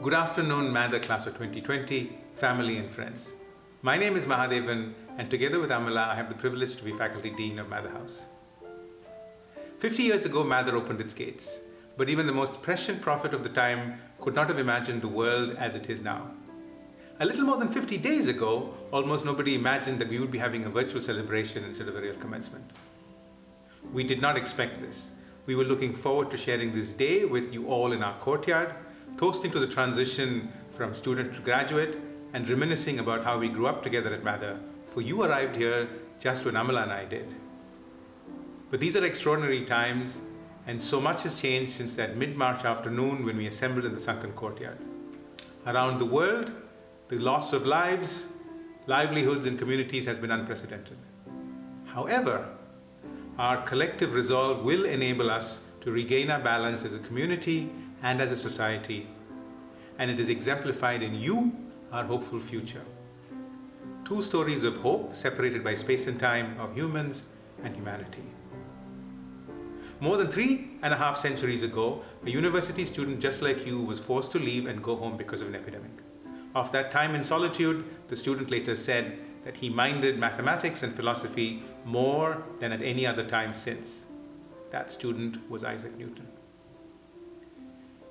Good afternoon, Mather Class of 2020, family and friends. My name is Mahadevan, and together with Amala, I have the privilege to be Faculty Dean of Mather House. 50 years ago, Mather opened its gates, but even the most prescient prophet of the time could not have imagined the world as it is now. A little more than 50 days ago, almost nobody imagined that we would be having a virtual celebration instead of a real commencement. We did not expect this. We were looking forward to sharing this day with you all in our courtyard, toasting to the transition from student to graduate, and reminiscing about how we grew up together at Mather, for you arrived here just when Amala and I did. But these are extraordinary times, and so much has changed since that mid-March afternoon when we assembled in the sunken courtyard. Around the world, the loss of lives, livelihoods, and communities has been unprecedented. However, our collective resolve will enable us to regain our balance as a community and as a society, and it is exemplified in you, our hopeful future. Two stories of hope separated by space and time, of humans and humanity. More than 3.5 centuries ago, a university student just like you was forced to leave and go home because of an epidemic. Of that time in solitude, the student later said that he minded mathematics and philosophy more than at any other time since. That student was Isaac Newton.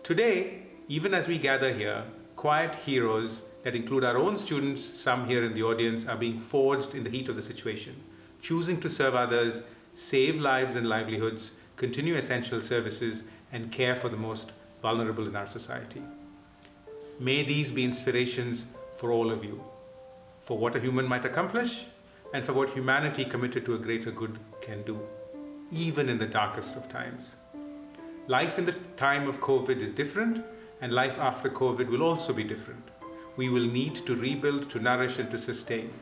Today, even as we gather here, quiet heroes that include our own students, some here in the audience, are being forged in the heat of the situation, choosing to serve others, save lives and livelihoods, continue essential services, and care for the most vulnerable in our society. May these be inspirations for all of you, for what a human might accomplish, and for what humanity committed to a greater good can do, even in the darkest of times. Life in the time of COVID is different, and life after COVID will also be different. We will need to rebuild, to nourish, and to sustain.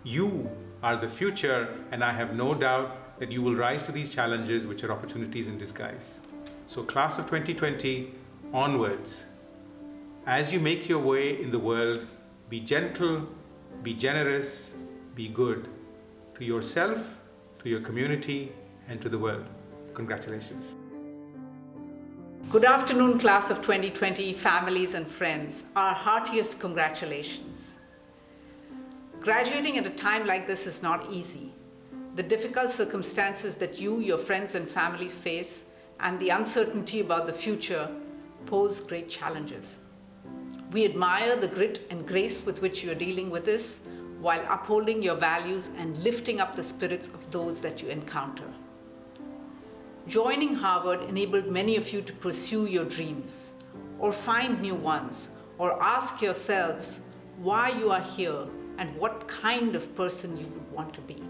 You are the future, and I have no doubt that you will rise to these challenges, which are opportunities in disguise. So, Class of 2020, onwards. As you make your way in the world, be gentle, be generous, be good to yourself, to your community, and to the world. Congratulations. Good afternoon, Class of 2020, families and friends. Our heartiest congratulations. Graduating at a time like this is not easy. The difficult circumstances that you, your friends and families face, and the uncertainty about the future pose great challenges. We admire the grit and grace with which you are dealing with this, while upholding your values and lifting up the spirits of those that you encounter. Joining Harvard enabled many of you to pursue your dreams, or find new ones, or ask yourselves why you are here and what kind of person you would want to be.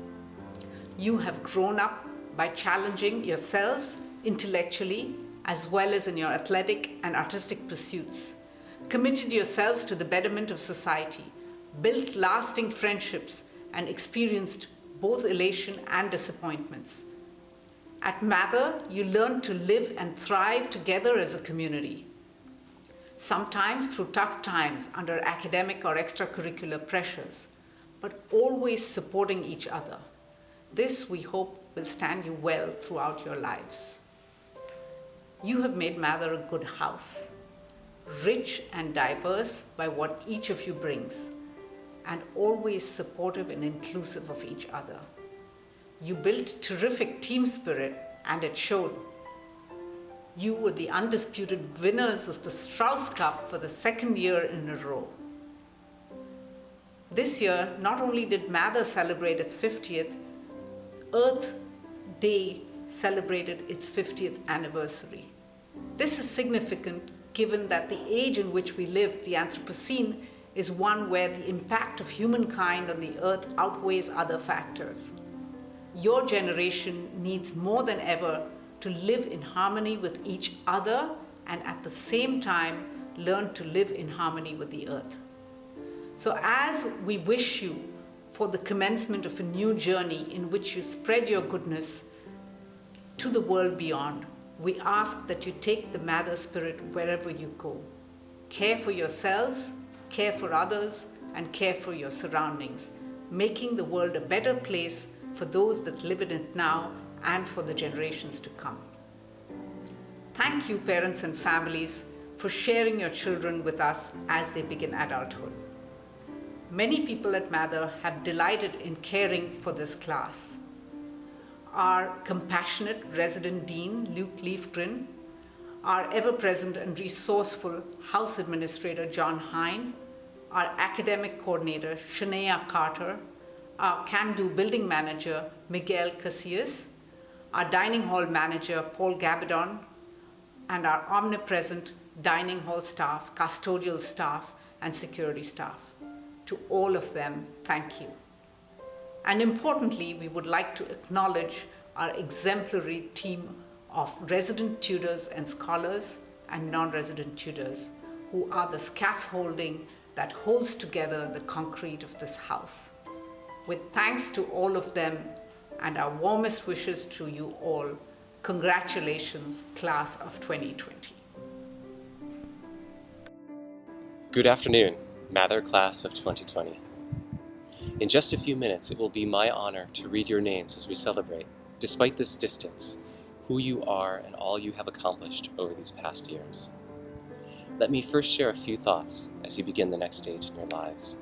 You have grown up by challenging yourselves intellectually as well as in your athletic and artistic pursuits, committed yourselves to the betterment of society, built lasting friendships, and experienced both elation and disappointments. At Mather, you learn to live and thrive together as a community, sometimes through tough times under academic or extracurricular pressures, but always supporting each other. This, we hope, will stand you well throughout your lives. You have made Mather a good house, rich and diverse by what each of you brings, and always supportive and inclusive of each other. You built terrific team spirit, and it showed. You were the undisputed winners of the Strauss Cup for the second year in a row. This year, not only did Mather celebrate its 50th, Earth Day celebrated its 50th anniversary. This is significant given that the age in which we live, the Anthropocene, is one where the impact of humankind on the Earth outweighs other factors. Your generation needs more than ever to live in harmony with each other and at the same time learn to live in harmony with the earth. So as we wish you for the commencement of a new journey in which you spread your goodness to the world beyond, we ask that you take the Mather spirit wherever you go. Care for yourselves, care for others, and care for your surroundings, making the world a better place for those that live in it now and for the generations to come. Thank you, parents and families, for sharing your children with us as they begin adulthood. Many people at Mather have delighted in caring for this class. Our compassionate resident dean, Luke Leafgren, our ever-present and resourceful house administrator, John Hine, our academic coordinator, Shania Carter, our can-do building manager, Miguel Casillas, our dining hall manager, Paul Gabadon, and our omnipresent dining hall staff, custodial staff, and security staff. To all of them, thank you. And importantly, we would like to acknowledge our exemplary team of resident tutors and scholars and non-resident tutors who are the scaffolding that holds together the concrete of this house. With thanks to all of them and our warmest wishes to you all, congratulations, class of 2020. Good afternoon, Mather class of 2020. In just a few minutes, it will be my honor to read your names as we celebrate, despite this distance, who you are and all you have accomplished over these past years. Let me first share a few thoughts as you begin the next stage in your lives.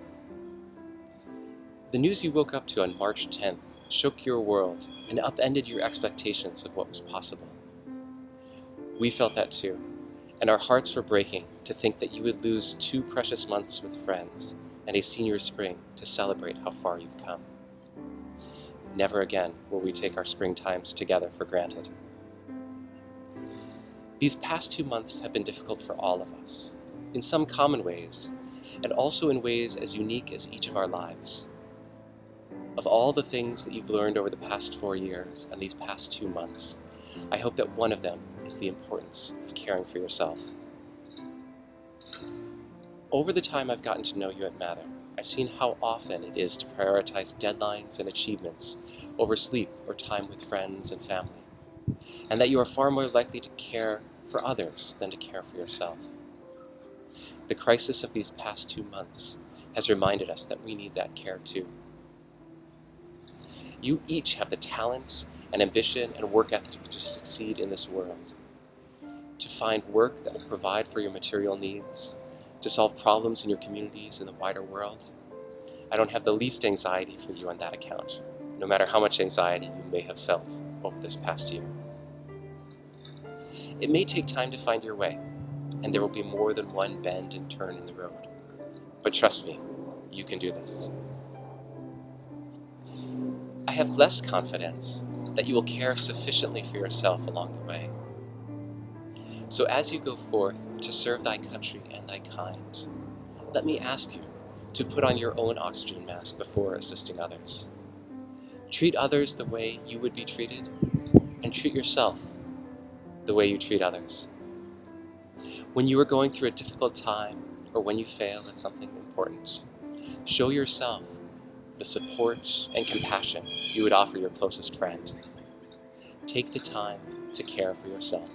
The news you woke up to on March 10th shook your world and upended your expectations of what was possible. We felt that too, and our hearts were breaking to think that you would lose 2 precious months with friends and a senior spring to celebrate how far you've come. Never again will we take our spring times together for granted. These past 2 months have been difficult for all of us, in some common ways, and also in ways as unique as each of our lives. Of all the things that you've learned over the past 4 years and these past 2 months, I hope that one of them is the importance of caring for yourself. Over the time I've gotten to know you at Mather, I've seen how often it is to prioritize deadlines and achievements over sleep or time with friends and family, and that you are far more likely to care for others than to care for yourself. The crisis of these past 2 months has reminded us that we need that care too. You each have the talent and ambition and work ethic to succeed in this world, to find work that will provide for your material needs, to solve problems in your communities and the wider world. I don't have the least anxiety for you on that account, no matter how much anxiety you may have felt over this past year. It may take time to find your way, and there will be more than one bend and turn in the road. But trust me, you can do this. I have less confidence that you will care sufficiently for yourself along the way. So as you go forth to serve thy country and thy kind, let me ask you to put on your own oxygen mask before assisting others. Treat others the way you would be treated, and treat yourself the way you treat others. When you are going through a difficult time, or when you fail at something important, show yourself the support and compassion you would offer your closest friend. Take the time to care for yourself.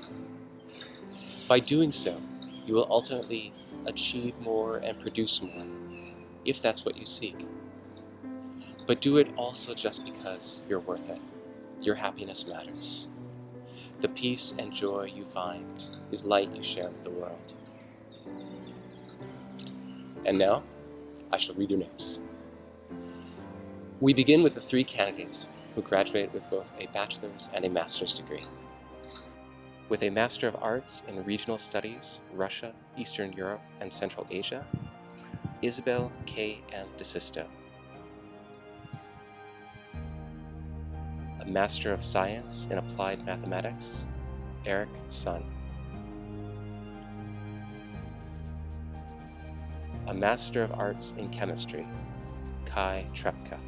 By doing so, you will ultimately achieve more and produce more, if that's what you seek. But do it also just because you're worth it. Your happiness matters. The peace and joy you find is light you share with the world. And now, I shall read your names. We begin with the 3 candidates who graduate with both a bachelor's and a master's degree. With a Master of Arts in Regional Studies, Russia, Eastern Europe, and Central Asia, Isabel K. M. DeSisto. A Master of Science in Applied Mathematics, Eric Sun. A Master of Arts in Chemistry, Kai Trepka.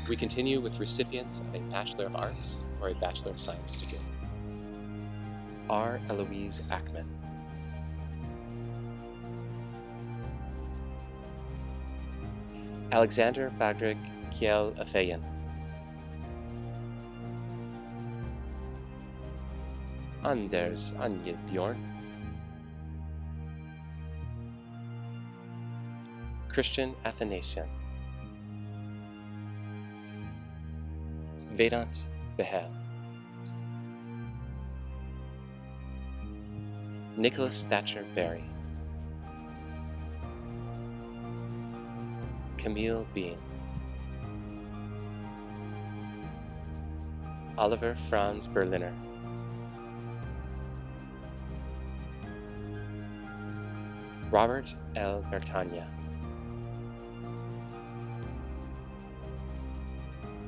We continue with recipients of a Bachelor of Arts or a Bachelor of Science degree. R. Eloise Ackman. Alexander Badrik Kiel Afeyan. Anders Anje Bjorn. Christian Athanasian. Vedant Behel. Nicholas Thatcher Berry, Camille Bean, Oliver Franz Berliner, Robert L. Bertagna,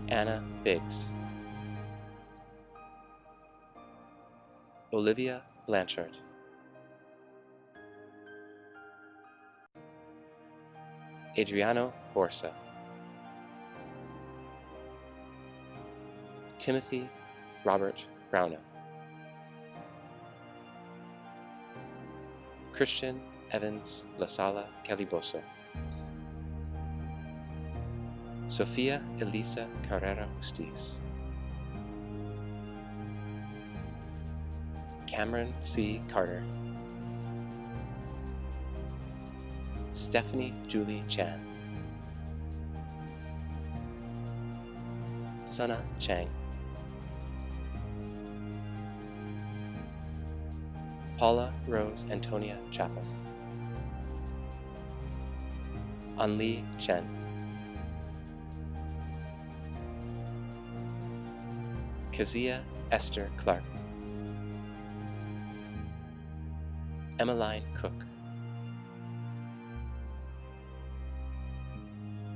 Anna Biggs, Olivia Blanchard, Adriano Borsa, Timothy Robert Brownell, Christian Evans Lasala Caliboso, Sofia Elisa Carrera Justiz, Cameron C. Carter, Stephanie Julie Chan, Sana Chang, Paula Rose Antonia Chapel, Anli Chen, Kezia Esther Clark, Emmeline Cook,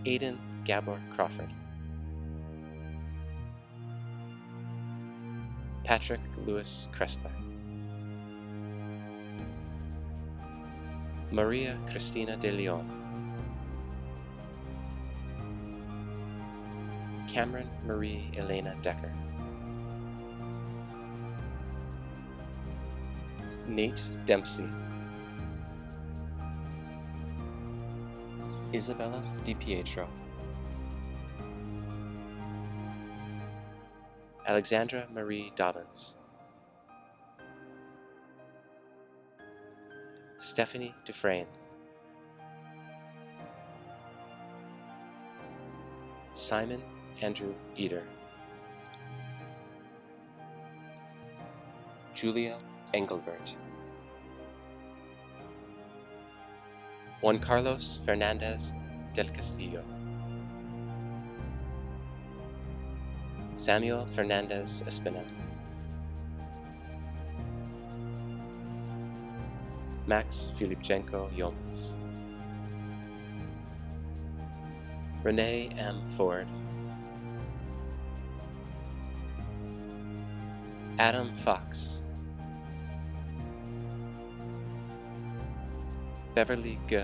Aidan Gabor Crawford, Patrick Lewis Kressler, Maria Cristina de Leon, Cameron Marie Elena Decker, Nate Dempsey, Isabella DiPietro, Alexandra Marie Dobbins, Stephanie Dufresne, Simon Andrew Eder, Julia Engelbert, Juan Carlos Fernandez del Castillo, Samuel Fernandez Espina, Max Filipchenko Yeomans, Renee M. Ford, Adam Fox, Beverly G.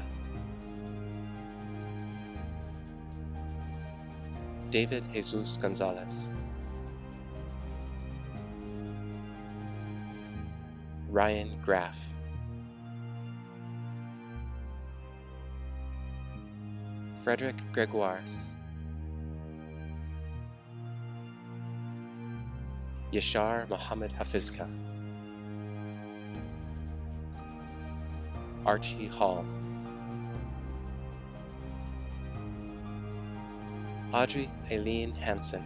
David Jesus Gonzalez, Ryan Graff, Frederick Gregoire, Yashar Mohammed Hafizka, Archie Hall, Audrey Eileen Hansen,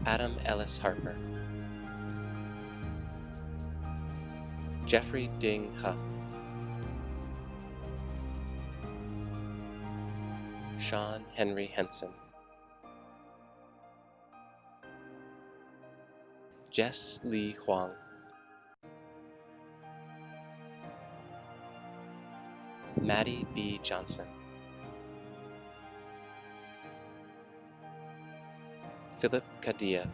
Adam Ellis Harper, Jeffrey Ding Ha, Sean Henry Henson, Jess Lee Huang, Maddie B. Johnson, Philip Kadiev,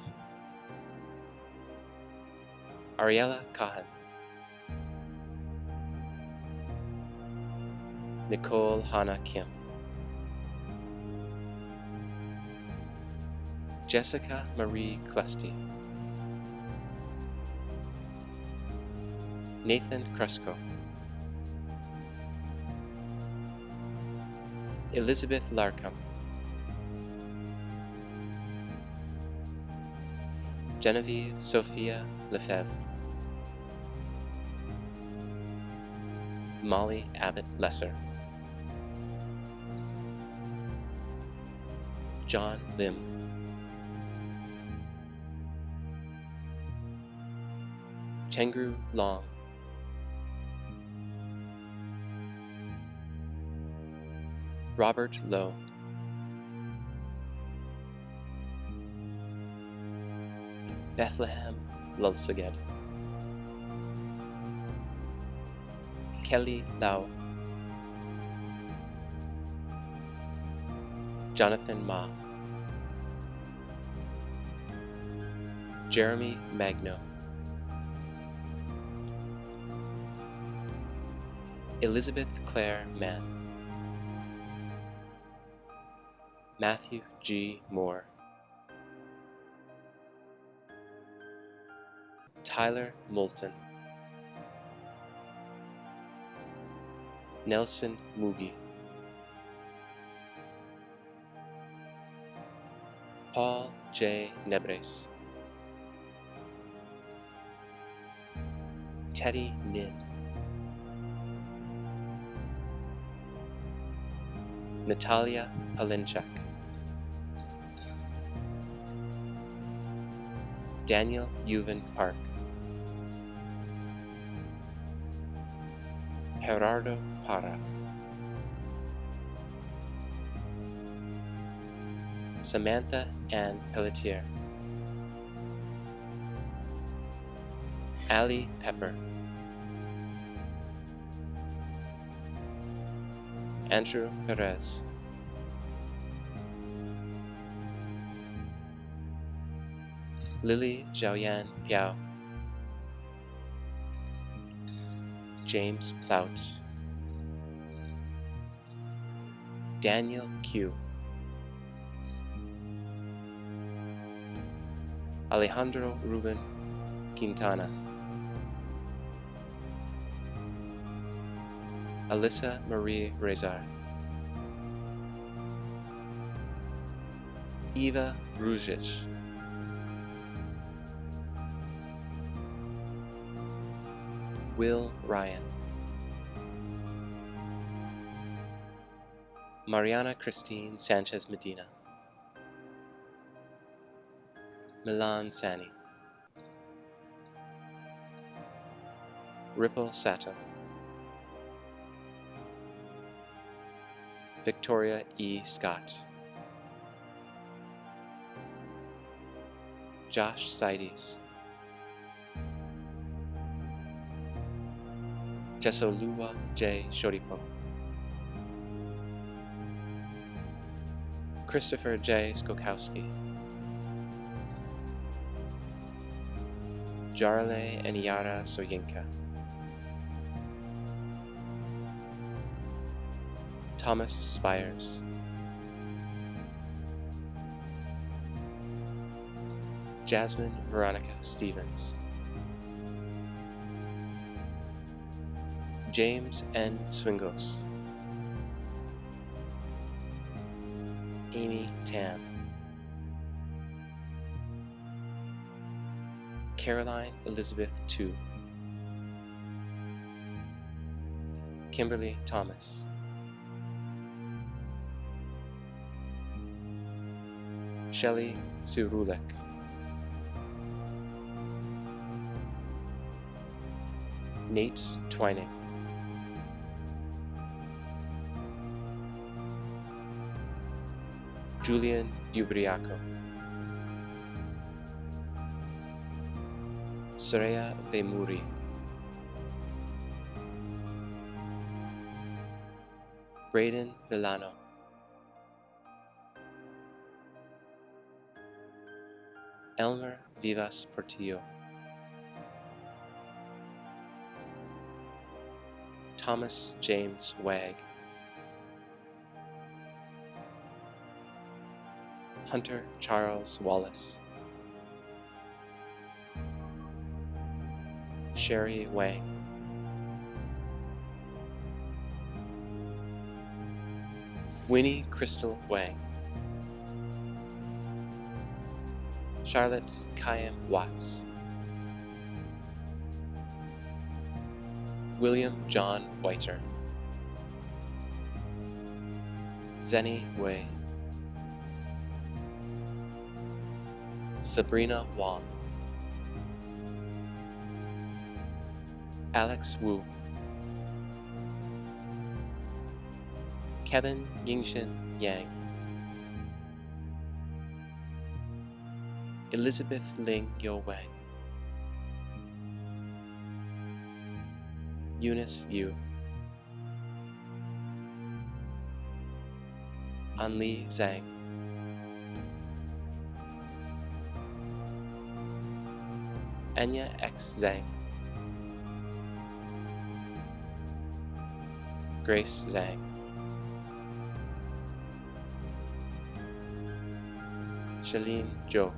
Ariella Kahan, Nicole Hannah Kim, Jessica Marie Clusty, Nathan Krusko, Elizabeth Larkham, Genevieve Sophia Lefebvre, Molly Abbott Lesser, John Lim, Kengru Long, Robert Lowe, Bethlehem Lulsaged, Kelly Lau, Jonathan Ma, Jeremy Magno, Elizabeth Clare Mann, Matthew G. Moore, Tyler Moulton, Nelson Mugi, Paul J. Nebres, Teddy Nin, Natalia Palinchak, Daniel Yuvan Park, Gerardo Parra, Samantha Ann Pelletier, Ali Pepper, Andrew Perez, Lily Xiaoyan Piao, James Plout, Daniel Q, Alejandro Ruben Quintana, Alyssa Marie Rezar, Eva Rujic, Will Ryan, Mariana Christine Sanchez Medina, Milan Sani, Ripple Sato, Victoria E. Scott, Josh Sides, Jesoluwa J. Shoripo, Christopher J. Skokowski, Jarle Eniara Soyinka, Thomas Spires, Jasmine Veronica Stevens, James N. Swingos, Amy Tan, Caroline Elizabeth Tu, Kimberly Thomas, Shelley Surulek, Nate Twining, Julian Ubriaco, Soraya Vemuri, Braden Villano, Elmer Vivas Portillo, Thomas James Wagg, Hunter Charles Wallace, Sherry Wang, Winnie Crystal Wang, Charlotte Kayam Watts, William John Whiter, Zenny Wei, Sabrina Wong, Alex Wu, Kevin Yingshin Yang, Elizabeth Ling Yo Wang, Eunice Yu, Anli Zhang, Enya X Zhang, Grace Zhang, Shalene Zhou,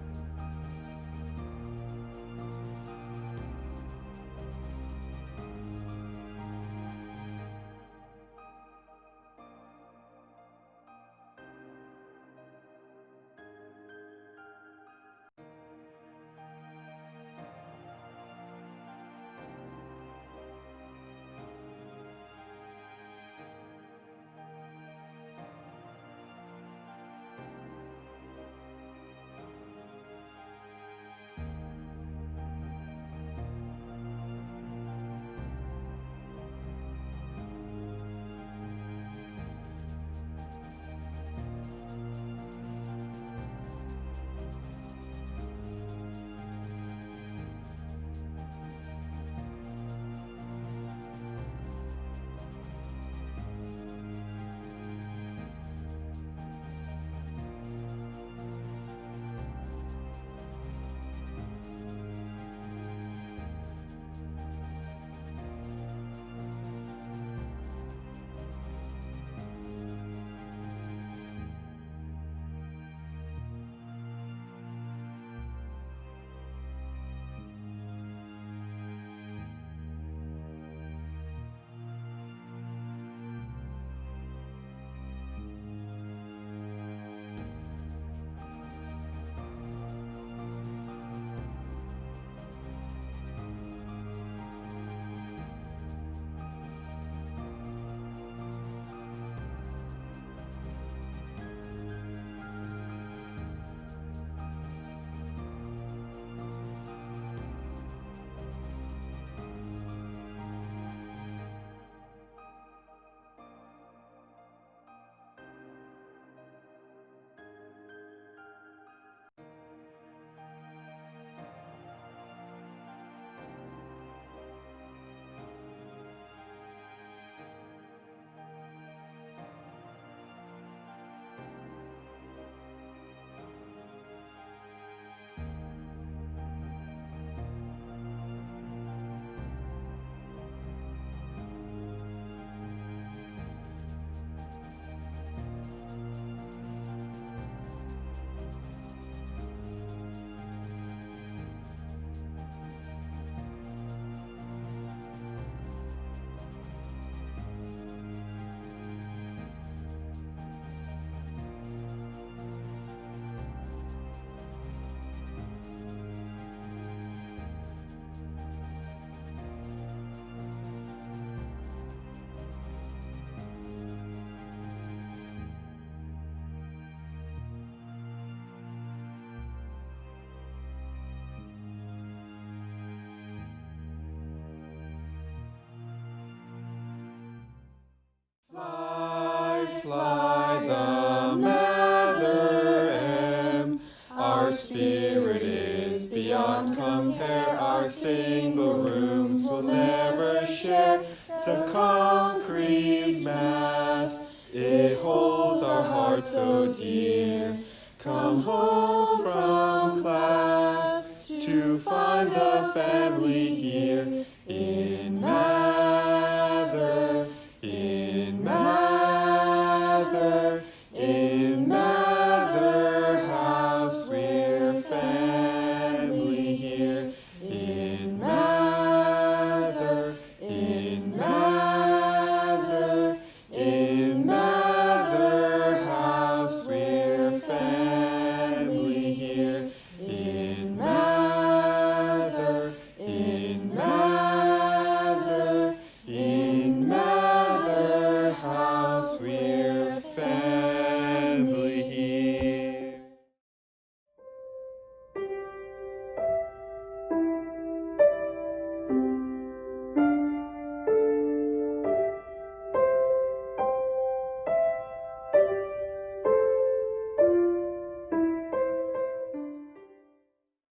Fly the Mather M. Our spirit is beyond compare. Our single rooms will never share the concrete mass. It holds our hearts so dear. Come home from class to find a family here in